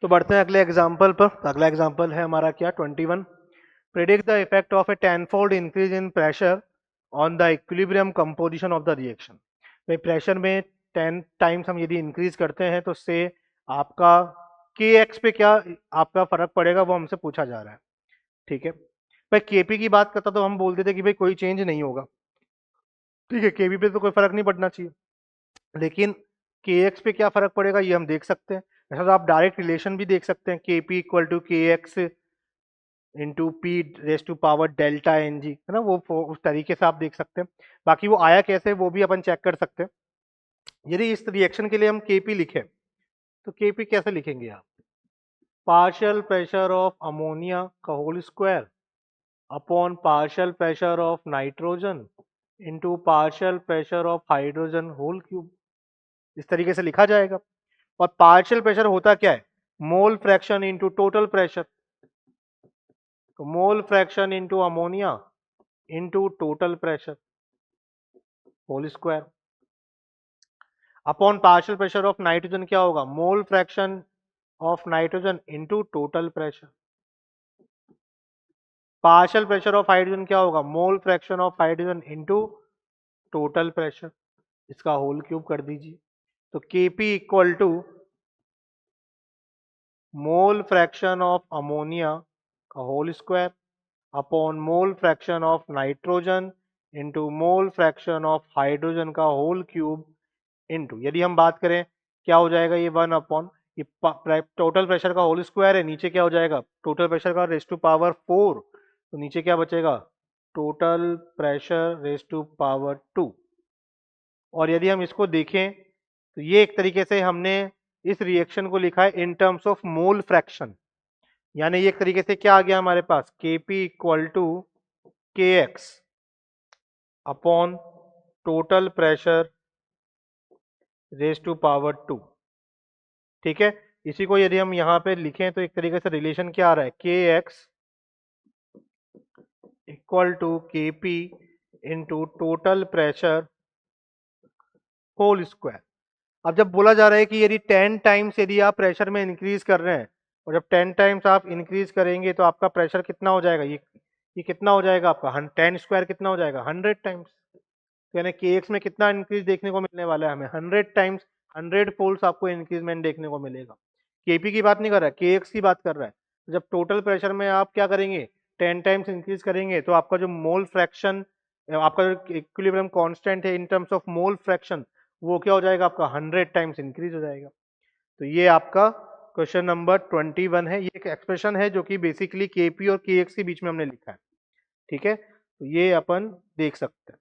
तो बढ़ते हैं अगले एग्जाम्पल पर। अगला एग्जाम्पल है हमारा क्या 21। Predict the effect of A tenfold increase in pressure on the equilibrium composition of the reaction. भाई प्रेशर में 10 टाइम्स हम यदि इंक्रीज करते हैं तो उससे आपका के एक्स पे क्या आपका फर्क पड़ेगा वो हमसे पूछा जा रहा है। ठीक है भाई, केपी की बात करता तो हम बोलते थे कि भाई कोई चेंज नहीं होगा। ठीक है, केपी पे तो कोई फर्क नहीं पड़ना चाहिए, लेकिन के एक्स पे क्या फर्क पड़ेगा ये हम देख सकते हैं। ऐसा तो आप डायरेक्ट रिलेशन भी देख सकते हैं, K P equal to K X into P raise to power delta N G, है ना, वो उस तरीके से आप देख सकते हैं। बाकी वो आया कैसे वो भी अपन चेक कर सकते हैं। यदि इस रिएक्शन के लिए हम के पी लिखें तो के पी कैसे लिखेंगे आप? पार्शियल प्रेशर ऑफ अमोनिया का whole square upon partial pressure of nitrogen into partial pressure of hydrogen whole cube, इस तरीके से लिखा जाएगा। और पार्शियल प्रेशर होता क्या है? Mole fraction into total pressure. तो mole fraction into ammonia into total pressure whole square upon partial pressure of nitrogen क्या होगा? Mole fraction of nitrogen into total pressure. Partial pressure of hydrogen क्या होगा? Mole fraction of hydrogen into total pressure, इसका whole cube कर दीजिए। तो KP equal to mole fraction of ammonia का whole square upon mole fraction of nitrogen into mole fraction of hydrogen का whole cube into, यदि हम बात करें क्या हो जाएगा ये 1 अपॉन ये टोटल प्रेशर का होल स्क्वायर है, नीचे क्या हो जाएगा? टोटल प्रेशर का रेस टू पावर 4, तो नीचे क्या बचेगा? Total pressure raise to power 2। और यदि हम इसको देखें तो ये एक तरीके से हमने इस रिएक्शन को लिखा है in terms of mole fraction, यानी ये एक तरीके से क्या आ गया हमारे पास? Kp equal to K X upon total pressure raise to power 2। ठीक है, इसी को यदि हम यहाँ पे लिखें तो एक तरीके से रिलेशन क्या आ रहा है? K X equal to K P into total pressure whole square. अब जब बोला जा रहा है कि यदि 10 टाइम्स यदि आप प्रेशर में इंक्रीज कर रहे हैं, और जब 10 टाइम्स आप इंक्रीज करेंगे तो आपका प्रेशर कितना हो जाएगा? ये कितना हो जाएगा आपका? 10 स्क्वायर कितना हो जाएगा? 100 टाइम्स। तो यानी के एक्स में कितना इंक्रीज देखने को मिलने वाला है हमें? 100 टाइम्स, 100 फोल्ड्स आपको इंक्रीजमेंट देखने को मिलेगा। केपी की बात नहीं कर रहा है, के एक्स की बात कर रहा है। जब टोटल प्रेशर में आप क्या करेंगे? 10 टाइम्स इंक्रीज करेंगे तो आपका जो मोल फ्रैक्शन, आपका जो इक्विलिब्रियम कांस्टेंट है in terms of mole fraction, वो क्या हो जाएगा आपका? 100 टाइम्स इंक्रीज हो जाएगा। तो ये आपका क्वेश्चन नंबर 21 है। ये एक एक्सप्रेशन है जो कि बेसिकली केपी और के एक्स के बीच में हमने लिखा है। ठीक है, तो ये अपन देख सकते हैं।